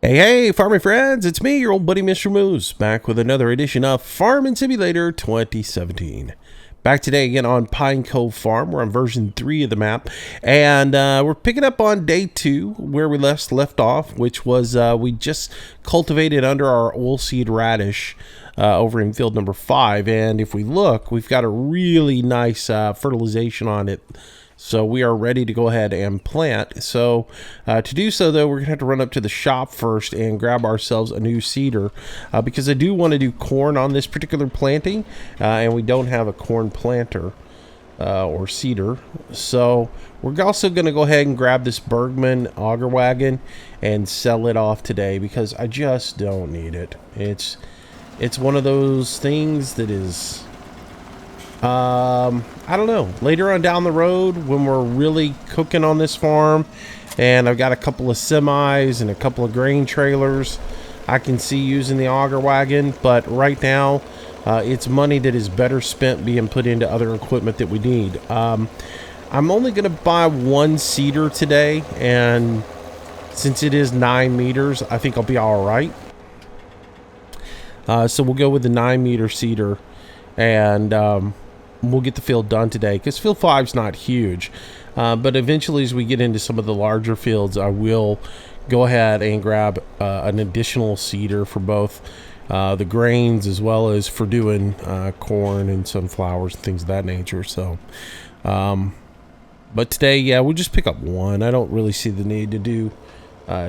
Hey, farming friends, it's me, your old buddy Mr. Moose, back with another edition of Farming Simulator 2017. Back today again on Pine Cove Farm. We're on version 3 of the map, and we're picking up on day 2 where we left off, which was we just cultivated under our oilseed radish over in field number 5, and if we look, we've got a really nice fertilization on it. So we are ready to go ahead and plant. So to do so, though, we're going to have to run up to the shop first and grab ourselves a new seeder because I do want to do corn on this particular planting, and we don't have a corn planter or seeder. So we're also going to go ahead and grab this Bergman auger wagon and sell it off today because I just don't need it. It's one of those things that is... I don't know, later on down the road when we're really cooking on this farm and I've got a couple of semis and a couple of grain trailers, I can see using the auger wagon, but right now it's money that is better spent being put into other equipment that we need. I'm only going to buy one seeder today, and since it is 9 meters, I think I'll be all right. So we'll go with the 9-meter seeder, and we'll get the field done today because field 5's not huge, but eventually as we get into some of the larger fields, I will go ahead and grab an additional seeder for both the grains as well as for doing corn and sunflowers and things of that nature. So but today, yeah, we'll just pick up one. I don't really see the need to do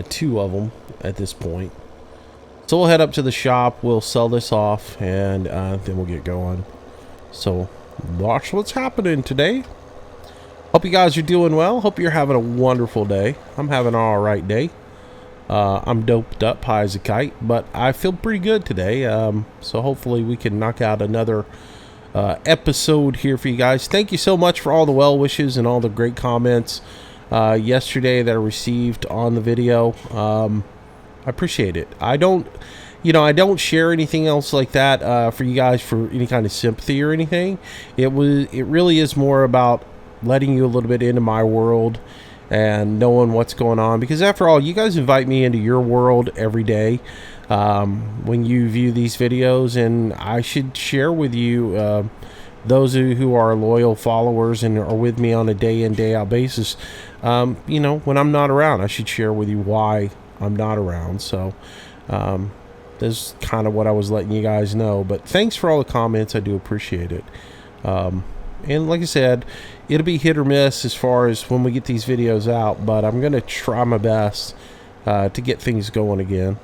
2 of them at this point. So we'll head up to the shop, we'll sell this off, and then we'll get going. So watch what's happening today. Hope you guys are doing well. Hope you're having a wonderful day. I'm having an all right day. I'm doped up high as a kite, but I feel pretty good today. So hopefully we can knock out another episode here for you guys. Thank you so much for all the well wishes and all the great comments yesterday that I received on the video. I appreciate it. I don't share anything else like that for you guys for any kind of sympathy or anything. It really is more about letting you a little bit into my world and knowing what's going on, because after all, you guys invite me into your world every day when you view these videos, and I should share with you those who are loyal followers and are with me on a day in, day out basis. When I'm not around, I should share with you why I'm not around. So this is kind of what I was letting you guys know, but thanks for all the comments. I do appreciate it. And like I said, it'll be hit or miss as far as when we get these videos out, but I'm going to try my best to get things going again.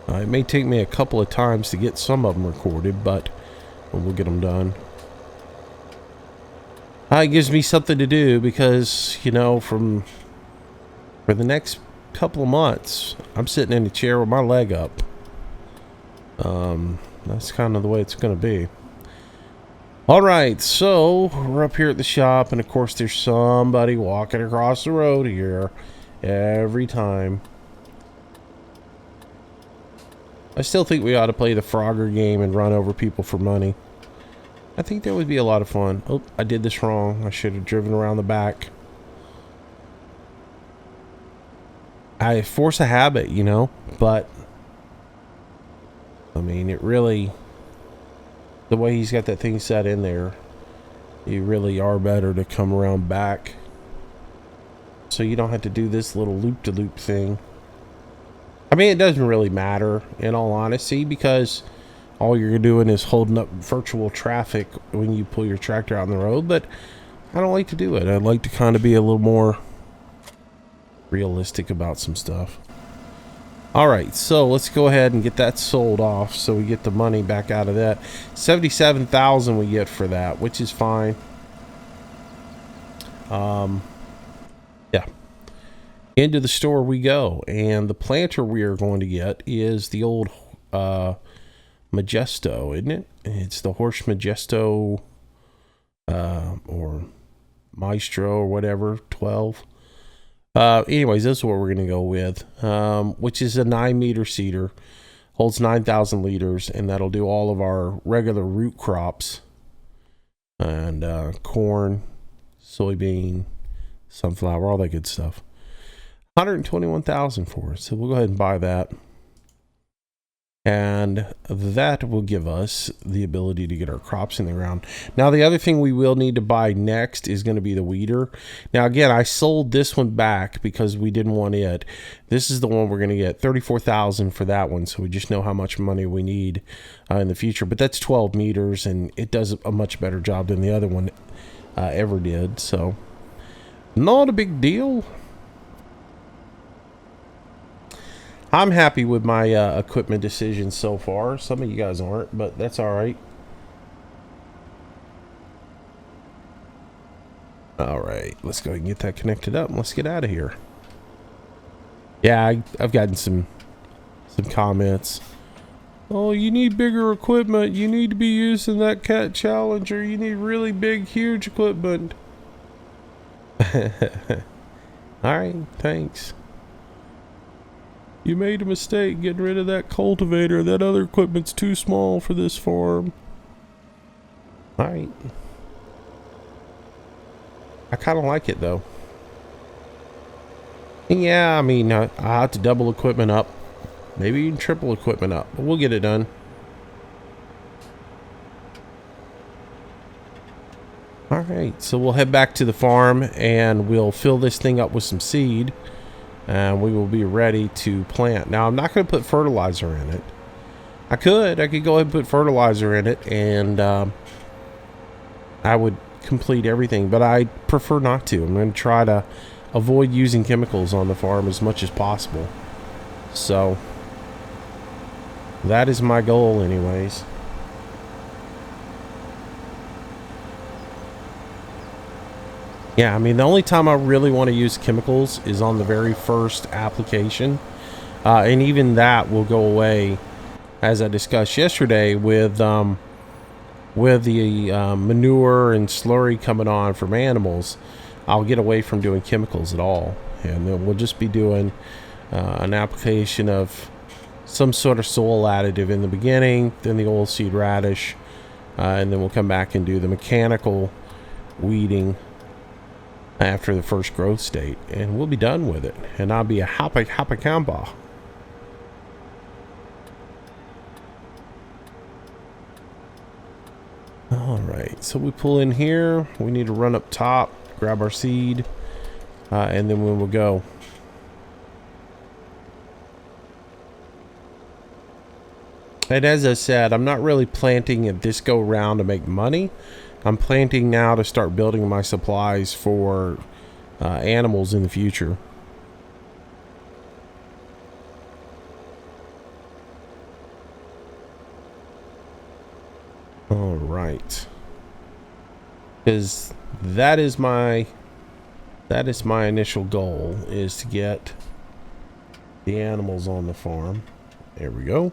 It may take me a couple of times to get some of them recorded, but we'll get them done. It gives me something to do because, for the next couple of months, I'm sitting in a chair with my leg up. That's kind of the way it's going to be. All right, so we're up here at the shop, and of course there's somebody walking across the road here every time. I still think we ought to play the Frogger game and run over people for money. I think that would be a lot of fun. Oh, I did this wrong. I should have driven around the back. I force a habit, but I mean, it really, the way he's got that thing set in there, you really are better to come around back so you don't have to do this little loop-to-loop thing. I mean, it doesn't really matter, in all honesty, because all you're doing is holding up virtual traffic when you pull your tractor out on the road, but I don't like to do it. I'd like to kind of be a little more realistic about some stuff. All right, so let's go ahead and get that sold off so we get the money back out of that. 77,000 we get for that, which is fine. Yeah, into the store we go, and the planter we are going to get is the old Majesto, isn't it? It's the Horse Majesto or Maestro or whatever 12. Anyways, this is what we're going to go with, which is a 9-meter seeder, holds 9,000 liters, and that'll do all of our regular root crops and corn, soybean, sunflower, all that good stuff. 121,000 for it. So we'll go ahead and buy that. And that will give us the ability to get our crops in the ground. Now, the other thing we will need to buy next is going to be the weeder. Now, again, I sold this one back because we didn't want it. This is the one we're going to get 34,000 for that one. So we just know how much money we need in the future. But that's 12 meters, and it does a much better job than the other one ever did. So not a big deal. I'm happy with my equipment decisions so far. Some of you guys aren't, but that's all right. All right, let's go ahead and get that connected up and let's get out of here. Yeah, I've gotten some comments. Oh, you need bigger equipment. You need to be using that Cat Challenger. You need really big, huge equipment. All right, thanks. You made a mistake getting rid of that cultivator. That other equipment's too small for this farm. Alright. I kind of like it, though. And yeah, I mean, I have to double equipment up. Maybe even triple equipment up. But we'll get it done. Alright, so we'll head back to the farm and we'll fill this thing up with some seed. And we will be ready to plant. Now, I'm not going to put fertilizer in it. I could go ahead and put fertilizer in it, and I would complete everything, but I prefer not to. I'm going to try to avoid using chemicals on the farm as much as possible. So that is my goal anyways. Yeah, I mean, the only time I really want to use chemicals is on the very first application. And even that will go away, as I discussed yesterday, with the manure and slurry coming on from animals. I'll get away from doing chemicals at all. And then we'll just be doing an application of some sort of soil additive in the beginning, then the oilseed radish, and then we'll come back and do the mechanical weeding after the first growth state, and we'll be done with it, and I'll be a happy camper. All right, so we pull in here. We need to run up top, grab our seed, and then we will go. And as I said, I'm not really planting at this go round to make money. I'm planting now to start building my supplies for animals in the future. All right, because that is my initial goal, is to get the animals on the farm. There we go.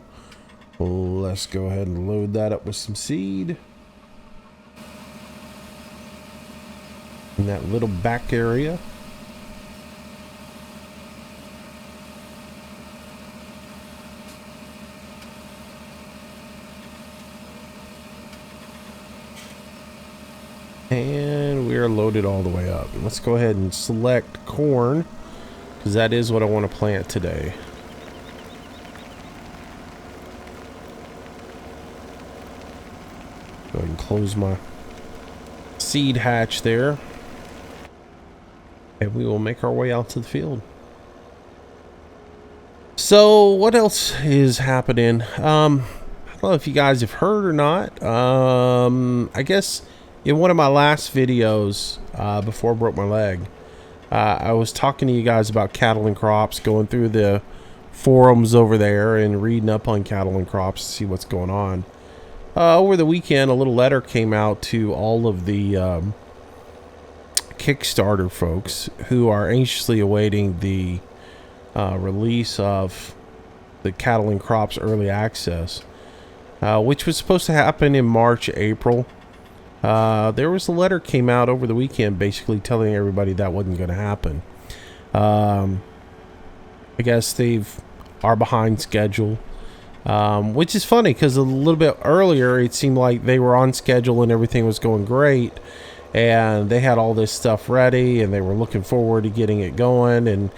Let's go ahead and load that up with some seed. In that little back area. And we are loaded all the way up. Let's go ahead and select corn, because that is what I want to plant today. Go ahead and close my seed hatch there. And we will make our way out to the field. So what else is happening? I don't know if you guys have heard or not. I guess in one of my last videos before I broke my leg, I was talking to you guys about cattle and crops, going through the forums over there and reading up on cattle and crops to see what's going on. Over the weekend, a little letter came out to all of the Kickstarter folks who are anxiously awaiting the release of the cattle and crops early access, which was supposed to happen in March, April. There was a letter came out over the weekend basically telling everybody that wasn't going to happen. I guess are behind schedule, which is funny because a little bit earlier it seemed like they were on schedule and everything was going great. And they had all this stuff ready and they were looking forward to getting it going. And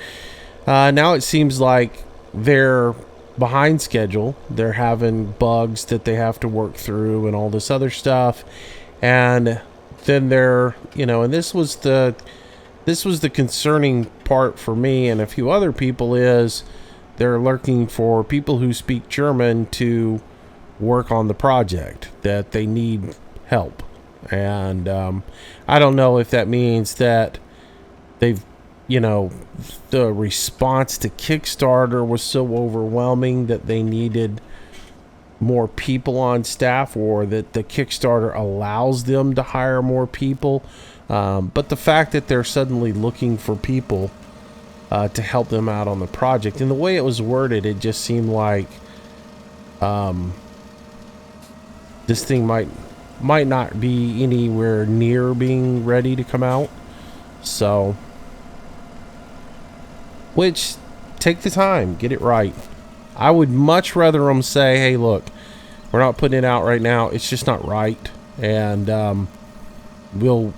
Now it seems like they're behind schedule. They're having bugs that they have to work through and all this other stuff. And then they're, and this was the concerning part for me and a few other people, is they're looking for people who speak German to work on the project, that they need help. And I don't know if that means that they've, the response to Kickstarter was so overwhelming that they needed more people on staff, or that the Kickstarter allows them to hire more people. But the fact that they're suddenly looking for people to help them out on the project, and the way it was worded, it just seemed like this thing might not be anywhere near being ready to come out. So, which, take the time, get it right. I would much rather them say, hey, look, we're not putting it out right now, it's just not right, and we'll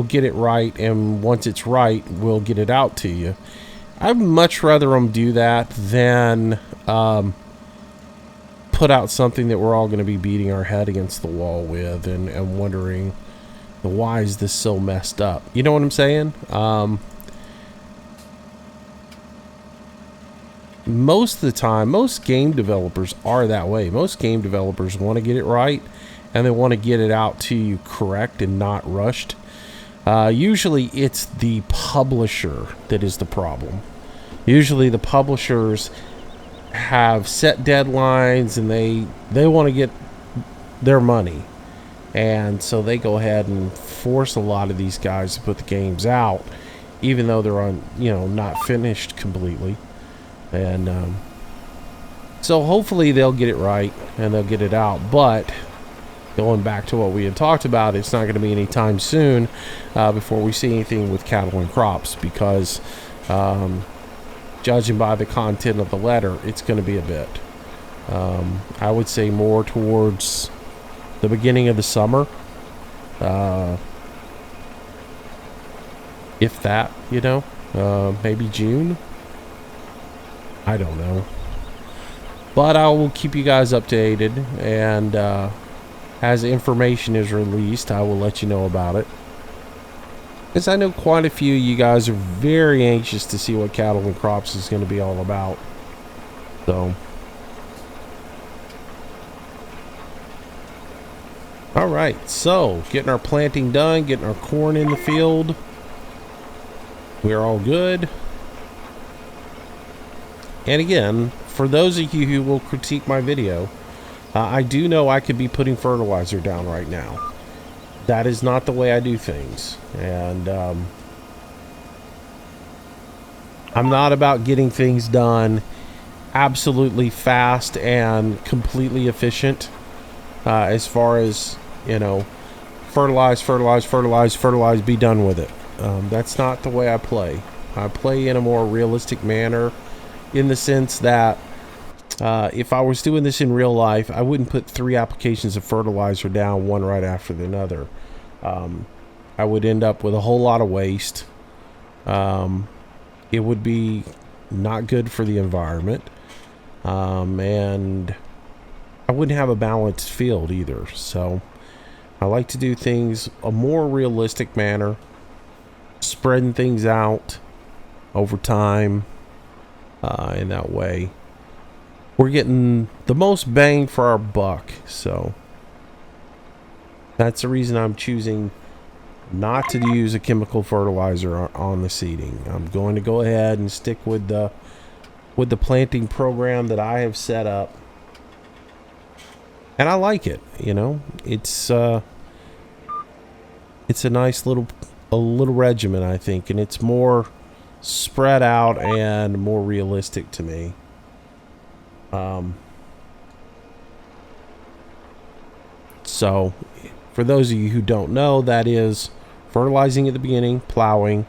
get it right, and once it's right, we'll get it out to you. I'd much rather them do that than put out something that we're all going to be beating our head against the wall with, and wondering, why is this so messed up? You know what I'm saying? Most of the time, most game developers are that way. Most game developers want to get it right, and they want to get it out to you correct and not rushed. Usually it's the publisher that is the problem. Usually the publishers have set deadlines, and they want to get their money, and so they go ahead and force a lot of these guys to put the games out, even though they're not finished completely. And so hopefully they'll get it right and they'll get it out. But going back to what we had talked about, it's not going to be any time soon before we see anything with cattle and crops, because judging by the content of the letter, it's going to be a bit. I would say more towards the beginning of the summer, if that, maybe June. I don't know. But I will keep you guys updated, and as information is released, I will let you know about it. Because I know quite a few of you guys are very anxious to see what Cattle and Crops is going to be all about. So, alright, so getting our planting done, getting our corn in the field. We're all good. And again, for those of you who will critique my video, I do know I could be putting fertilizer down right now. That is not the way I do things. And I'm not about getting things done absolutely fast and completely efficient. As far as, fertilize, be done with it. That's not the way I play. I play in a more realistic manner, in the sense that if I was doing this in real life, I wouldn't put 3 applications of fertilizer down, one right after the other. I would end up with a whole lot of waste. It would be not good for the environment. And I wouldn't have a balanced field either. So I like to do things a more realistic manner, spreading things out over time. In that way, we're getting the most bang for our buck. So that's the reason I'm choosing not to use a chemical fertilizer on the seeding. I'm going to go ahead and stick with the planting program that I have set up, and I like it. It's a nice little regimen, I think, and it's more spread out and more realistic to me. So for those of you who don't know, that is fertilizing at the beginning, plowing,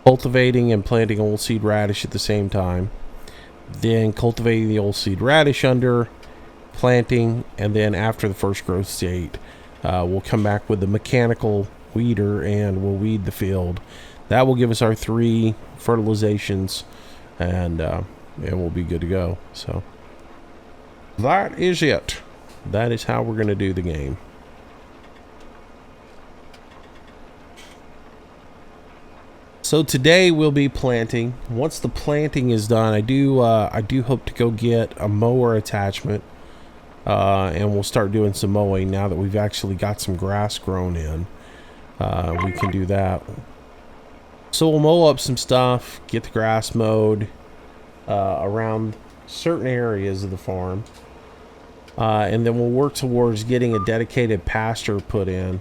cultivating and planting oilseed radish at the same time, then cultivating the oilseed radish under, planting, and then after the first growth state, we'll come back with the mechanical weeder and we'll weed the field. That will give us our 3 fertilizations and we'll be good to go. So that is it. That is how we're going to do the game. So today we'll be planting. Once the planting is done, I do hope to go get a mower attachment, and we'll start doing some mowing now that we've actually got some grass grown in. We can do that. So we'll mow up some stuff, get the grass mowed around certain areas of the farm, and then we'll work towards getting a dedicated pasture put in.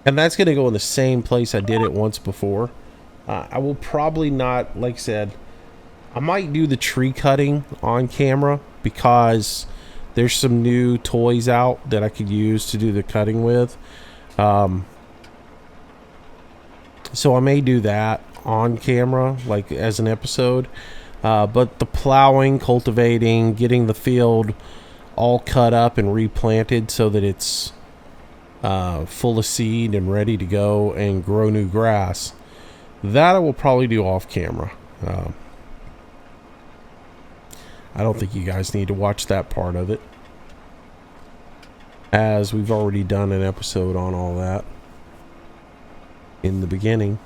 And that's going to go in the same place I did it once before. I will probably not, like I said, I might do the tree cutting on camera because there's some new toys out that I could use to do the cutting with. So I may do that on camera, like as an episode. But the plowing, cultivating, getting the field all cut up and replanted so that it's full of seed and ready to go and grow new grass, that I will probably do off camera. I don't think you guys need to watch that part of it, as we've already done an episode on all that in the beginning.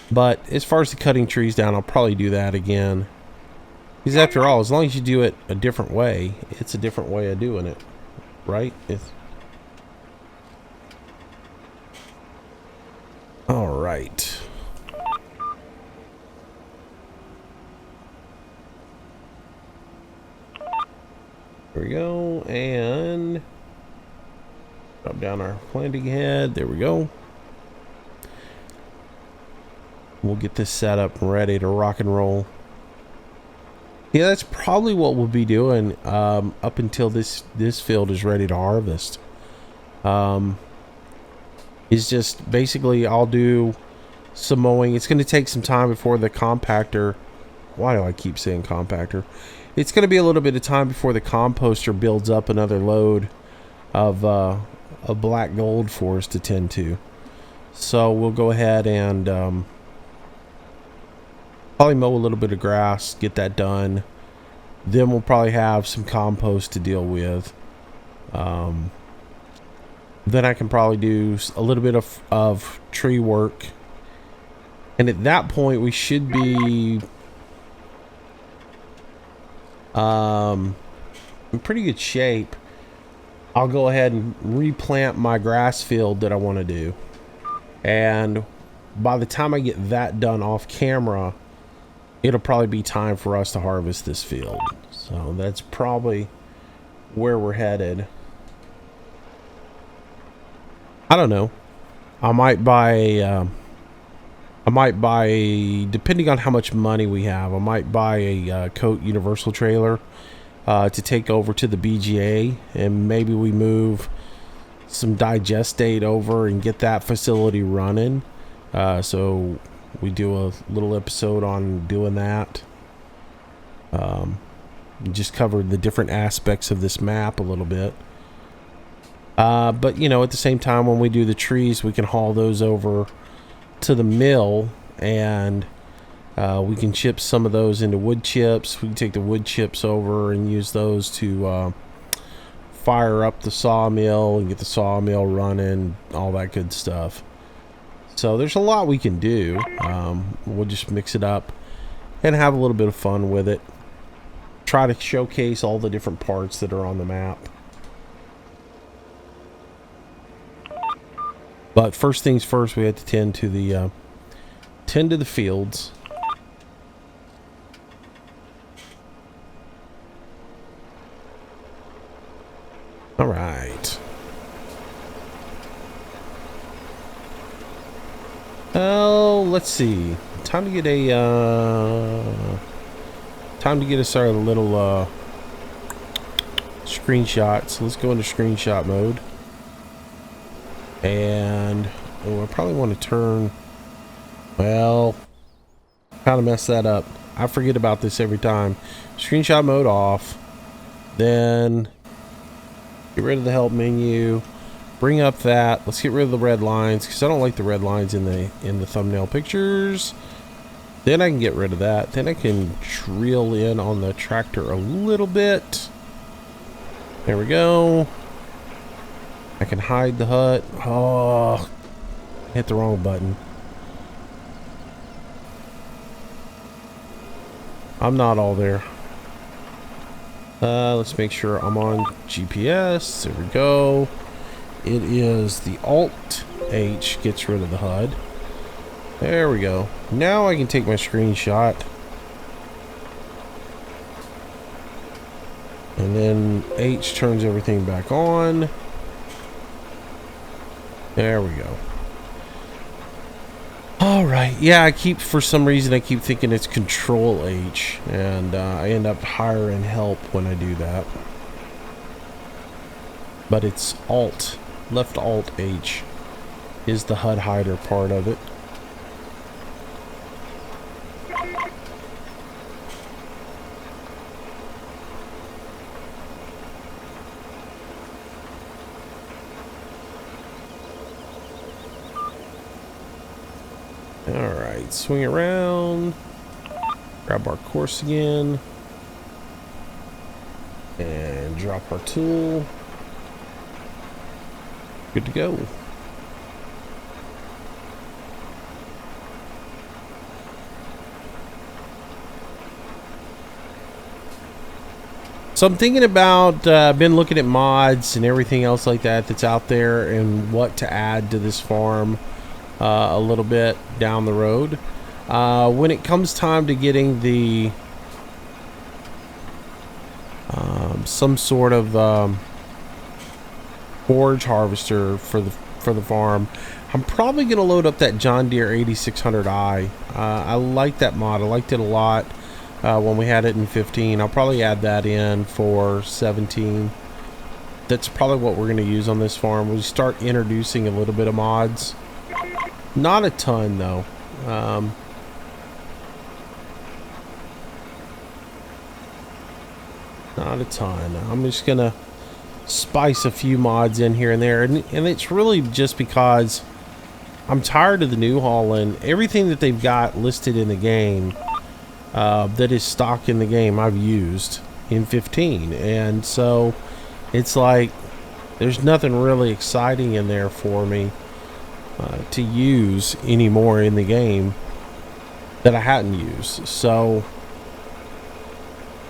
But as far as the cutting trees down, I'll probably do that again. Because after all, as long as you do it a different way, it's a different way of doing it, right? All right. There we go, and drop down our planting head. There we go. We'll get this set up and ready to rock and roll. Yeah, that's probably what we'll be doing up until this field is ready to harvest. It's just basically I'll do some mowing. It's going to take some time before the compactor. Why do I keep saying compactor? It's going to be a little bit of time before the composter builds up another load of black gold for us to tend to. So we'll go ahead and probably mow a little bit of grass, get that done. Then we'll probably have some compost to deal with. Then I can probably do a little bit of tree work. And at that point, we should be in pretty good shape. I'll go ahead and replant my grass field that I want to do. And by the time I get that done off camera, it'll probably be time for us to harvest this field. So that's probably where we're headed. I don't know. I might buy, depending on how much money we have, I might buy a Coat Universal trailer to take over to the BGA, and maybe we move some digestate over and get that facility running. So we do a little episode on doing that. Just covered the different aspects of this map a little bit. But you know, at the same time, when we do the trees, we can haul those over to the mill, and we can chip some of those into wood chips. We can take the wood chips over and use those to fire up the sawmill and get the sawmill running, all that good stuff. So there's a lot we can do. We'll just mix it up and have a little bit of fun with it. Try to showcase all the different parts that are on the map. But first things first, we have to tend to the fields. All right. Oh, let's see. Time to get us our little screenshot. So let's go into screenshot mode. And I probably want to turn, well, kind of mess that up. I forget about this every time. Screenshot mode off. Then get rid of the help menu. Bring up that. Let's get rid of the red lines because I don't like the red lines in the thumbnail pictures. Then I can get rid of that. Then I can drill in on the tractor a little bit. There we go. I can hide the hut. Oh, hit the wrong button. I'm not all there. Let's make sure I'm on GPS. There we go. It is the Alt H gets rid of the HUD. There we go. Now I can take my screenshot. And then H turns everything back on. There we go. All right. Yeah, for some reason I keep thinking it's Control H, and I end up hiring help when I do that. But it's Alt, left Alt H is the HUD hider part of it. Alright, swing around, grab our course again, and drop our tool. Good to go. So I'm thinking about, been looking at mods and everything else like that that's out there and what to add to this farm. A little bit down the road. When it comes time to getting the some sort of forage harvester for the farm, I'm probably gonna load up that John Deere 8600i. I like that mod. I liked it a lot when we had it in 15. I'll probably add that in for 17. That's probably what we're gonna use on this farm. We start introducing a little bit of mods. Not a ton though. Not a ton. I'm just gonna spice a few mods in here and there, and it's really just because I'm tired of the New Holland. Everything that they've got listed in the game that is stock in the game I've used in 15, and so it's like there's nothing really exciting in there for me to use anymore in the game that I hadn't used. So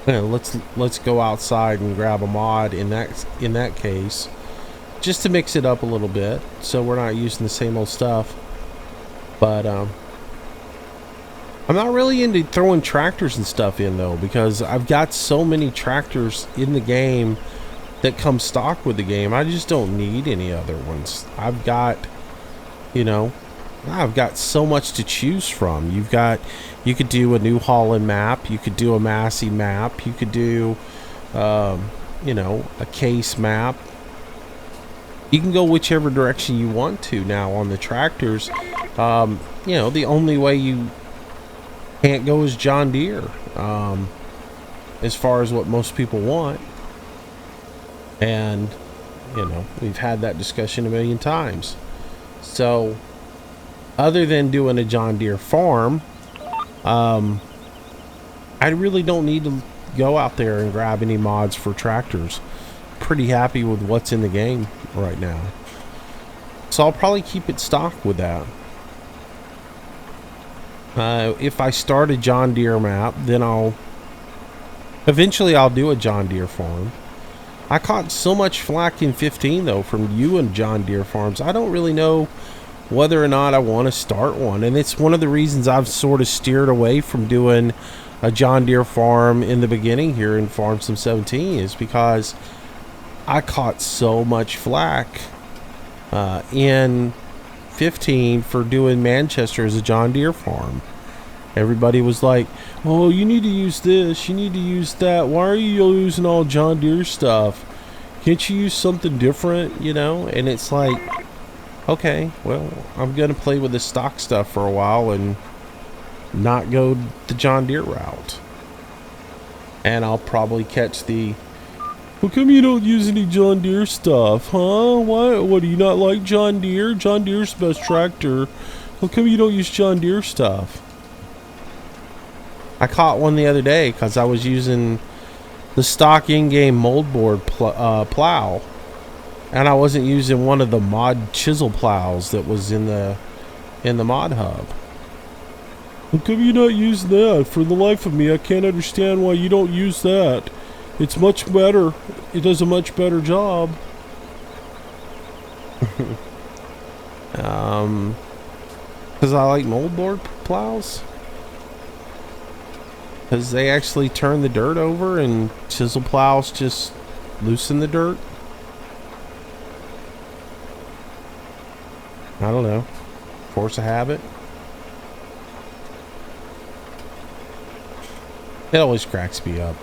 let's go outside and grab a mod in that case, just to mix it up a little bit, so we're not using the same old stuff. But I'm not really into throwing tractors and stuff in though, because I've got so many tractors in the game that come stock with the game. I just don't need any other ones. I've got, you know, I've got so much to choose from. You could do a New Holland map, you could do a Massey map, you could do, you know, a Case map. You can go whichever direction you want to now on the tractors. You know, the only way you can't go is John Deere, as far as what most people want. And, you know, we've had that discussion a million times. So, other than doing a John Deere farm, I really don't need to go out there and grab any mods for tractors. Pretty happy with what's in the game right now. So I'll probably keep it stock with that. If I start a John Deere map, then eventually I'll do a John Deere farm. I caught so much flack in 15 though from you and John Deere farms. I don't really know whether or not I want to start one, and it's one of the reasons I've sort of steered away from doing a John Deere farm in the beginning here in Farm Sim 17, is because I caught so much flack in 15 for doing Manchester as a John Deere farm. Everybody was like, oh, you need to use this, you need to use that, why are you using all John Deere stuff? Can't you use something different, you know? And it's like, okay, well, I'm gonna play with the stock stuff for a while and not go the John Deere route. And I'll probably catch the How come you don't use any John Deere stuff, huh? What do you not like John Deere? John Deere's the best tractor. How come you don't use John Deere stuff? I caught one the other day because I was using the stock in-game moldboard plow, and I wasn't using one of the mod chisel plows that was in the mod hub. How come you not use that? For the life of me, I can't understand why you don't use that. It's much better. It does a much better job. Because I like moldboard plows. Because they actually turn the dirt over and chisel plows just loosen the dirt. I don't know. Force of habit. It always cracks me up.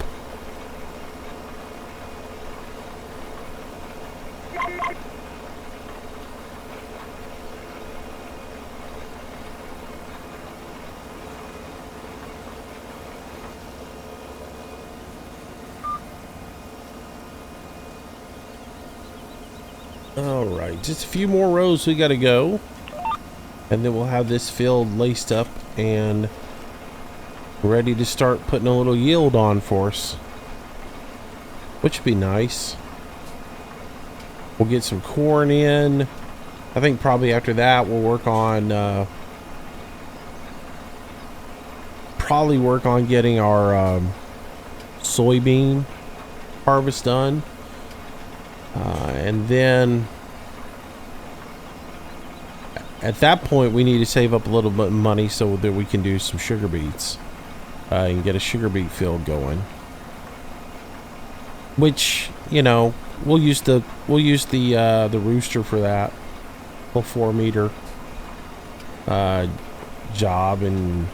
Alright, just a few more rows we gotta go. And then we'll have this field laced up and ready to start putting a little yield on for us. Which would be nice. We'll get some corn in. I think probably after that we'll work on getting our soybean harvest done. And then at that point we need to save up a little bit of money so that we can do some sugar beets and get a sugar beet field going, which, you know, we'll use the rooster for that, a 4-meter job, and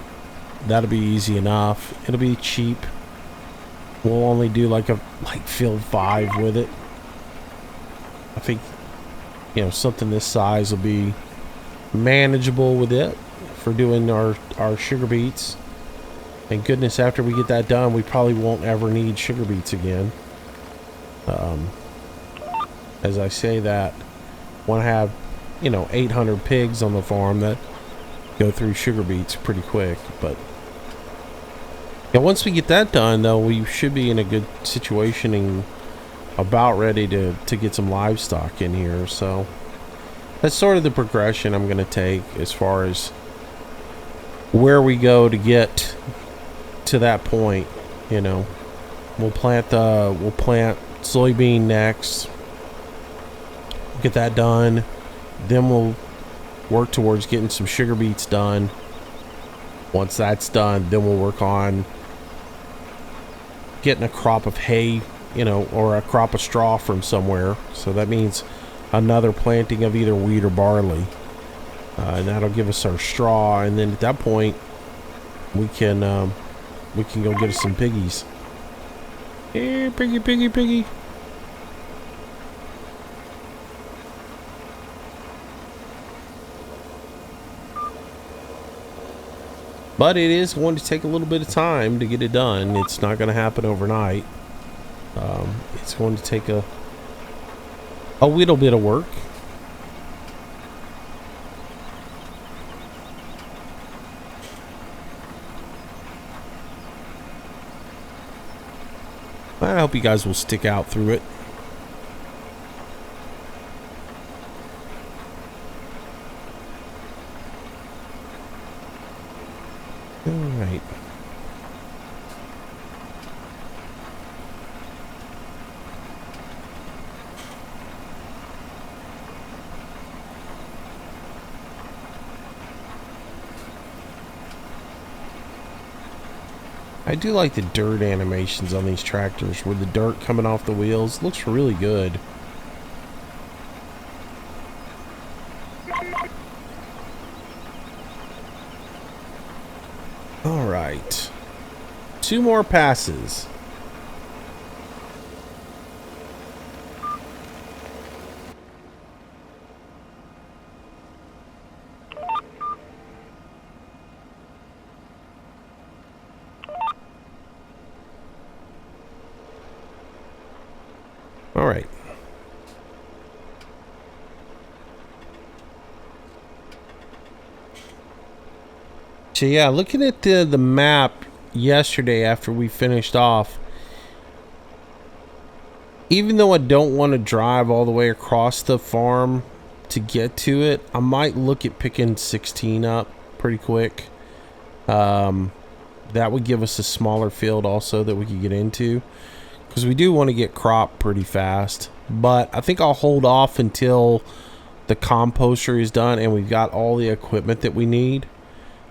that'll be easy enough. It'll be cheap. We'll only do like field 5 with it. I think, you know, something this size will be manageable with it for doing our sugar beets. And goodness, after we get that done, we probably won't ever need sugar beets again. As I say that, want to have, you know, 800 pigs on the farm that go through sugar beets pretty quick. But yeah, once we get that done, though, we should be in a good situation and about ready to get some livestock in here. So that's sort of the progression I'm going to take as far as where we go to get to that point. You know, we'll plant soybean next, get that done, then we'll work towards getting some sugar beets done. Once that's done, then we'll work on getting a crop of hay, you know, or a crop of straw from somewhere. So that means another planting of either wheat or barley, and that'll give us our straw. And then at that point we can go get us some piggies. Here, piggy, piggy, piggy. But it is going to take a little bit of time to get it done. It's not going to happen overnight. It's going to take a little bit of work. I hope you guys will stick out through it. All right. I do like the dirt animations on these tractors, where the dirt coming off the wheels looks really good. All right, 2 more passes. All right. So yeah, looking at the map yesterday after we finished off, even though I don't want to drive all the way across the farm to get to it, I might look at picking 16 up pretty quick. That would give us a smaller field also that we could get into, because we do want to get crop pretty fast. But I think I'll hold off until the composter is done and we've got all the equipment that we need.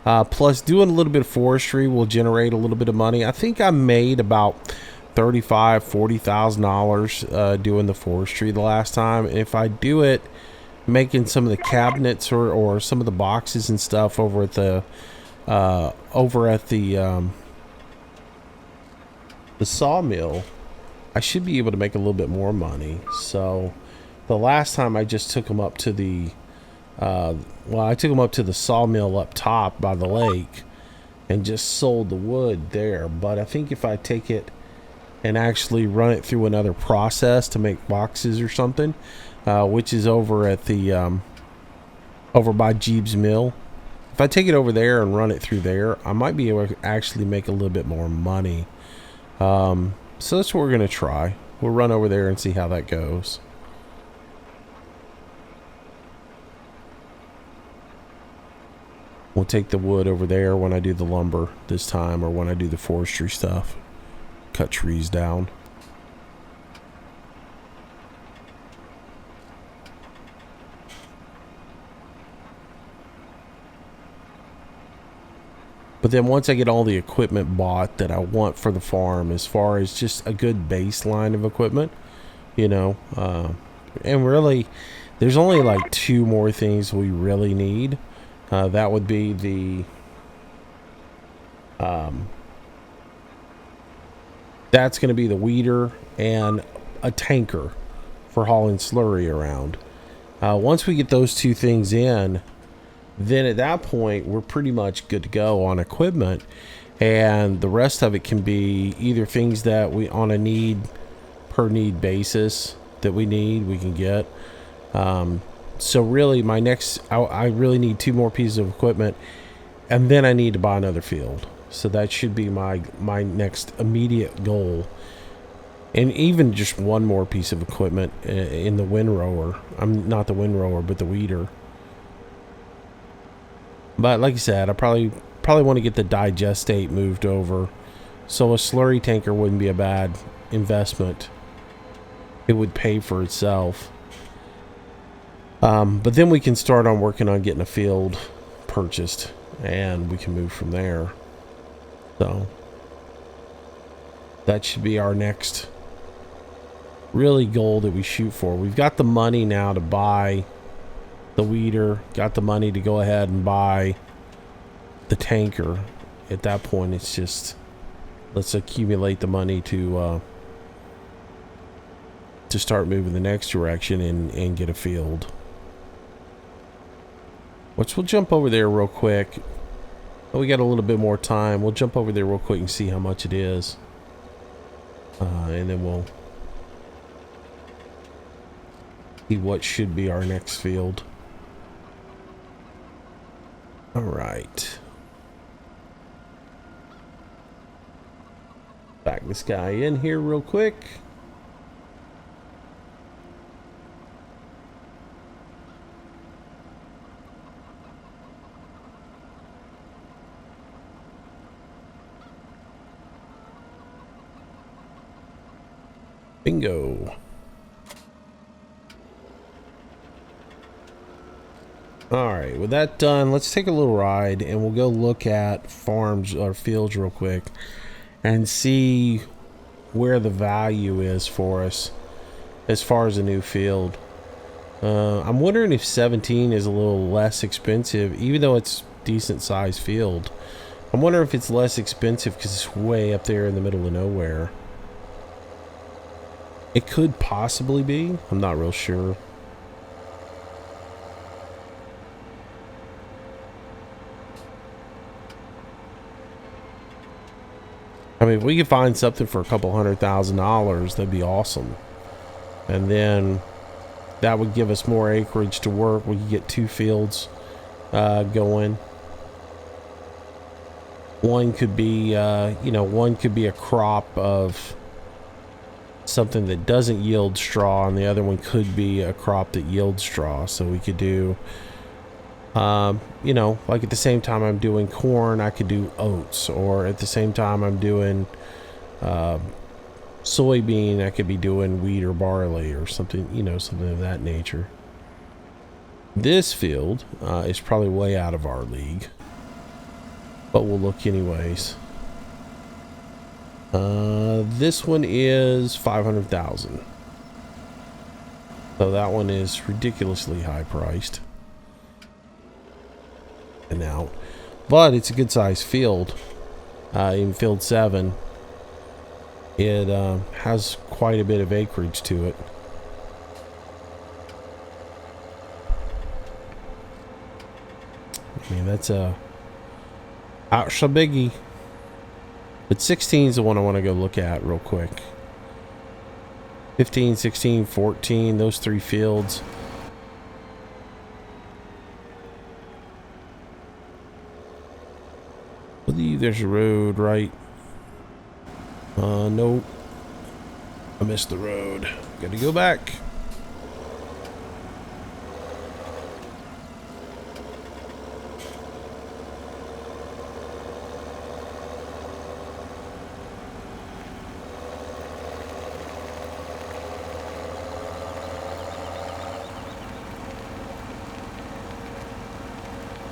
Plus, doing a little bit of forestry will generate a little bit of money. I think I made about $40,000 doing the forestry the last time. And if I do it, making some of the cabinets or some of the boxes and stuff over at the sawmill, I should be able to make a little bit more money. So, the last time I just took them up to the I took them up to the sawmill up top by the lake and just sold the wood there. But I think if I take it and actually run it through another process to make boxes or something, which is over at the over by Jeeb's Mill, if I take it over there and run it through there, I might be able to actually make a little bit more money. So that's what we're going to try. We'll run over there and see how that goes. We'll take the wood over there when I do the lumber this time, or when I do the forestry stuff. Cut trees down. But then once I get all the equipment bought that I want for the farm, as far as just a good baseline of equipment, you know, and really, there's only like 2 more things we really need. That would be that's going to be the weeder and a tanker for hauling slurry around. Once we get those 2 things in, then at that point we're pretty much good to go on equipment, and the rest of it can be either things that we on a need per need basis that we can get. So really my next, I really need 2 more pieces of equipment, and then I need to buy another field. So that should be my next immediate goal. And even just 1 more piece of equipment in the windrower. I'm not the windrower, but the weeder. But like I said, I probably want to get the digestate moved over. So a slurry tanker wouldn't be a bad investment. It would pay for itself. But then we can start on working on getting a field purchased, and we can move from there. So that should be our next really goal that we shoot for. We've got the money now to buy the weeder, got the money to go ahead and buy the tanker. At that point, it's just, let's accumulate the money to start moving the next direction and get a field. Which we'll jump over there real quick. We got a little bit more time. We'll jump over there real quick and see how much it is. And then we'll see what should be our next field. All right. Back this guy in here real quick. Bingo. Alright, with that done, let's take a little ride and we'll go look at farms or fields real quick and see where the value is for us as far as a new field. I'm wondering if 17 is a little less expensive, even though it's decent sized field. I'm wondering if it's less expensive because it's way up there in the middle of nowhere. It could possibly be. I'm not real sure. I mean, if we could find something for a couple $100,000, that'd be awesome. And then that would give us more acreage to work. We could get 2 fields going. One could be, one could be a crop of something that doesn't yield straw, and the other one could be a crop that yields straw. So we could do, like at the same time I'm doing corn, I could do oats, or at the same time I'm doing soybean, I could be doing wheat or barley or something, something of that nature. This field is probably way out of our league, but we'll look anyways. This one is 500,000. So that one is ridiculously high priced and out, but it's a good sized field. In field 7, it has quite a bit of acreage to it. I mean, that's a biggie. But 16 is the one I want to go look at real quick. 15, 16, 14, those 3 fields. I believe there's a road, right? Nope. I missed the road. Gotta go back.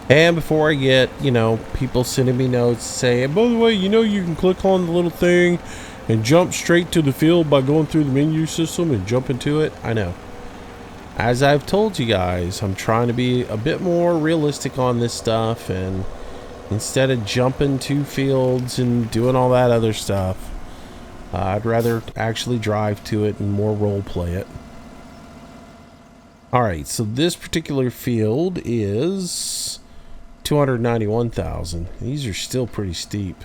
And before I get, people sending me notes saying, by the way, you can click on the little thing and jump straight to the field by going through the menu system and jump into it. I know. As I've told you guys, I'm trying to be a bit more realistic on this stuff, and instead of jumping to fields and doing all that other stuff, I'd rather actually drive to it and more role play it. Alright, so this particular field is 291,000. These are still pretty steep.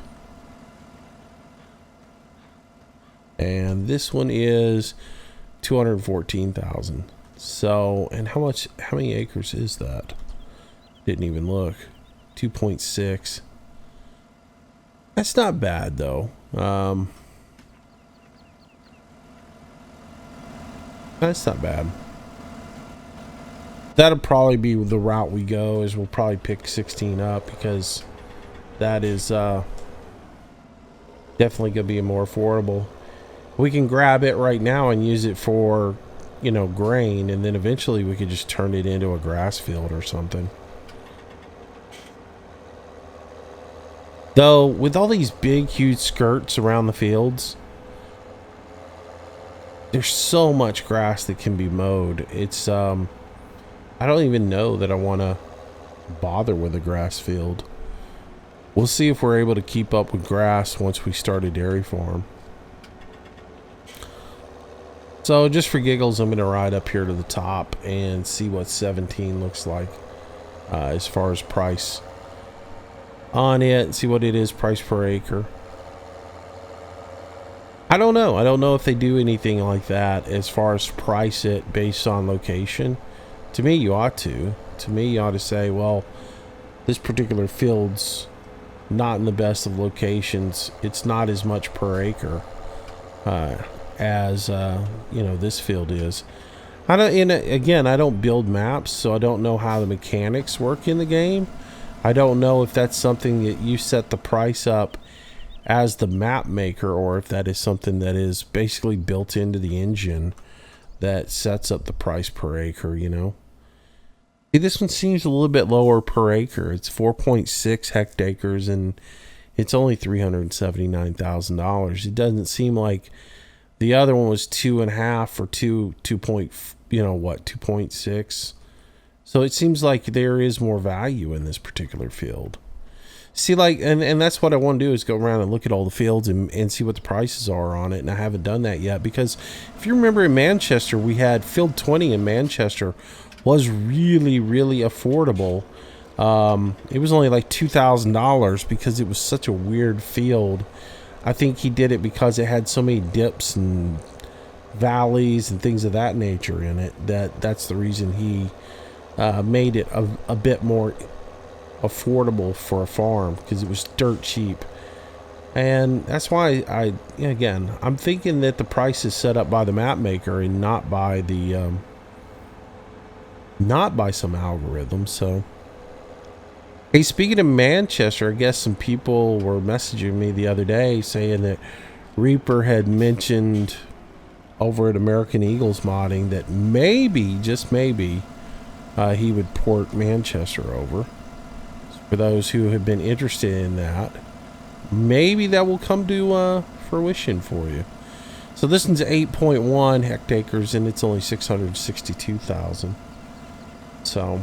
And this one is 214,000. So, and how many acres is that? Didn't even look. 2.6. That's not bad though. That's not bad. That'll probably be the route we go, is we'll probably pick 16 up, because that is definitely gonna be more affordable. We can grab it right now and use it for, grain, and then eventually we could just turn it into a grass field or something. Though, with all these big, huge skirts around the fields, there's so much grass that can be mowed. It's, I don't even know that I want to bother with a grass field. We'll see if we're able to keep up with grass once we start a dairy farm. So just for giggles, I'm going to ride up here to the top and see what 17 looks like as far as price on it, and see what it is price per acre. I don't know. I don't know if they do anything like that as far as price it based on location. To me, you ought to. To me, you ought to say, well, this particular field's not in the best of locations. It's not as much per acre as this field is. I don't build maps, so I don't know how the mechanics work in the game. I don't know if that's something that you set the price up as the map maker, or if that is something that is basically built into the engine that sets up the price per acre. See, this one seems a little bit lower per acre. It's 4.6 hectares and it's only $379,000. It doesn't seem like the other one was 2.5 or 2.6. So it seems like there is more value in this particular field. See, and that's what I want to do, is go around and look at all the fields and see what the prices are on it. And I haven't done that yet, because if you remember in Manchester, we had field 20 in Manchester was really, really affordable. It was only like $2,000 because it was such a weird field. I think he did it because it had so many dips and valleys and things of that nature in it. That's the reason he made it a bit more affordable for a farm, because it was dirt cheap. And that's why again, I'm thinking that the price is set up by the map maker and not by the not by some algorithm. So hey, speaking of Manchester, I guess some people were messaging me the other day saying that Reaper had mentioned over at American Eagles Modding that maybe, just maybe, he would port Manchester over. For those who have been interested in that, maybe that will come to fruition for you. So this one's 8.1 hectares and it's only 662,000. So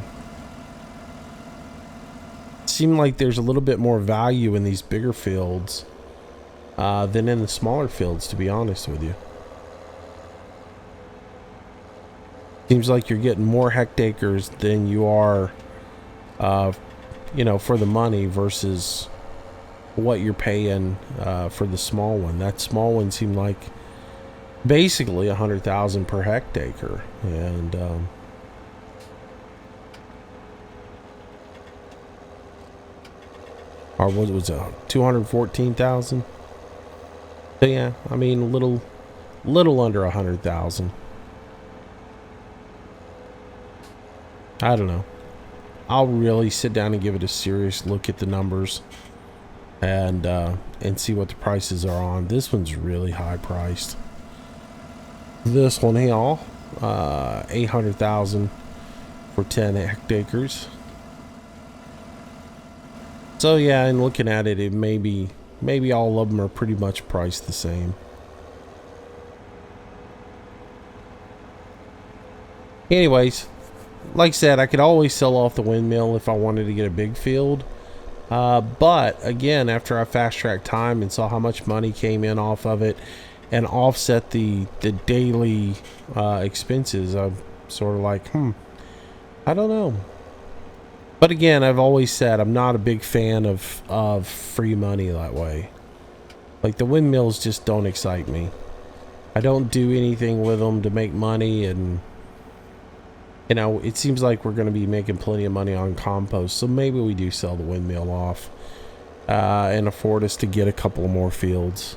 it seemed like there's a little bit more value in these bigger fields than in the smaller fields, to be honest with you. Seems like you're getting more hectares than you are for the money versus what you're paying for the small one. That small one seemed like basically 100,000 per hectare, and or what was it, 214,000? So yeah, I mean a little under 100,000. I don't know. I'll really sit down and give it a serious look at the numbers and see what the prices are on. This one's really high priced. This one here, 800,000 for 10 hectares. So yeah, and looking at it, maybe all of them are pretty much priced the same. Anyways, like I said, I could always sell off the windmill if I wanted to get a big field. But again, after I fast-tracked time and saw how much money came in off of it and offset the daily expenses, I'm sort of like, I don't know. But again, I've always said I'm not a big fan of free money that way. Like, the windmills just don't excite me. I don't do anything with them to make money, and it seems like we're going to be making plenty of money on compost, so maybe we do sell the windmill off and afford us to get a couple more fields.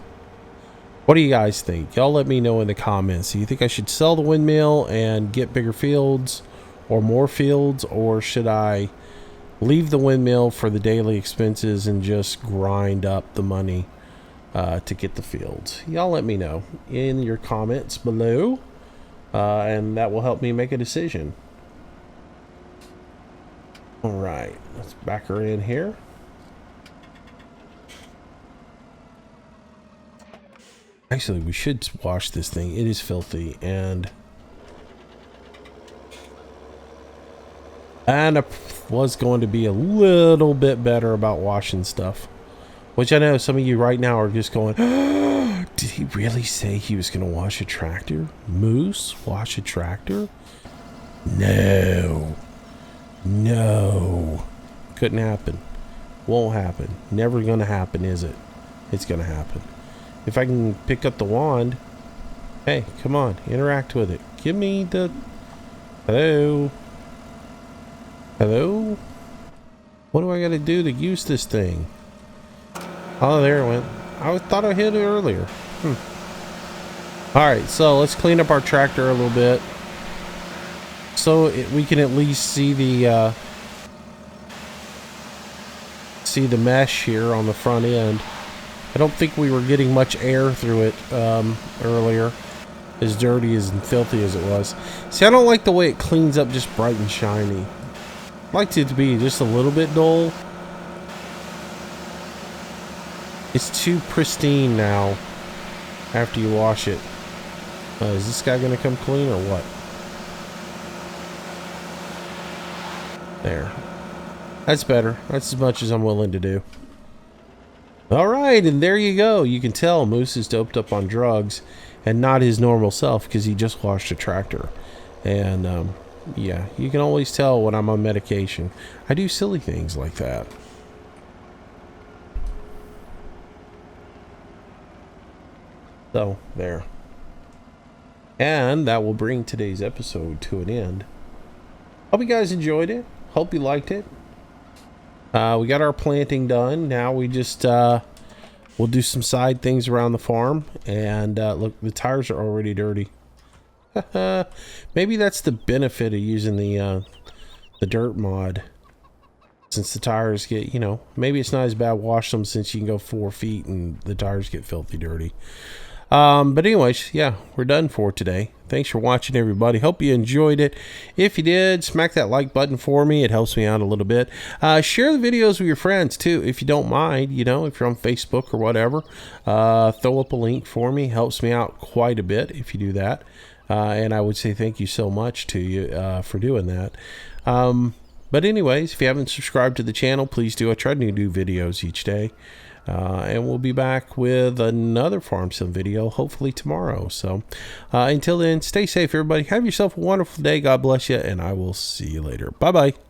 What do you guys think? Y'all let me know in the comments. Do you think I should sell the windmill and get bigger fields or more fields, or should I leave the windmill for the daily expenses and just grind up the money to get the fields? Y'all let me know in your comments below. And that will help me make a decision. All right, let's back her in here. Actually, we should wash this thing. It is filthy, and I was going to be a little bit better about washing stuff, which I know some of you right now are just going, did he really say he was going to wash a tractor? Moose wash a tractor? No. Couldn't happen. Won't happen. Never going to happen, is it? It's going to happen. If I can pick up the wand. Hey, come on. Interact with it. Give me the... Hello? What do I got to do to use this thing? Oh, there it went. I thought I hit it earlier. Alright, so let's clean up our tractor a little bit, so we can at least see the mesh here on the front end. I don't think we were getting much air through it earlier, as dirty and filthy as it was. See, I don't like the way it cleans up just bright and shiny. I like it to be just a little bit dull. It's too pristine now after you wash it. Is this guy going to come clean or what? There. That's better. That's as much as I'm willing to do. Alright, and there you go. You can tell Moose is doped up on drugs and not his normal self because he just washed a tractor. And, yeah, you can always tell when I'm on medication. I do silly things like that. So, there. And that will bring today's episode to an end. Hope you guys enjoyed it. Hope you liked it. We got our planting done. Now we just we'll do some side things around the farm. And look, the tires are already dirty. Maybe that's the benefit of using the dirt mod. Since the tires get, you know, maybe it's not as bad wash them since you can go 4 feet and the tires get filthy dirty. But anyways, yeah, we're done for today. Thanks for watching, everybody. Hope you enjoyed it. If you did, smack that like button for me. It helps me out a little bit. Share the videos with your friends too, if you don't mind. You know, if you're on Facebook or whatever, throw up a link for me. Helps me out quite a bit if you do that. And I would say thank you so much to you for doing that. But anyways, if you haven't subscribed to the channel, please do. I try to do videos each day. And we'll be back with another farm sim video, hopefully tomorrow. So until then, stay safe, everybody. Have yourself a wonderful day. God bless you, and I will see you later. Bye-bye.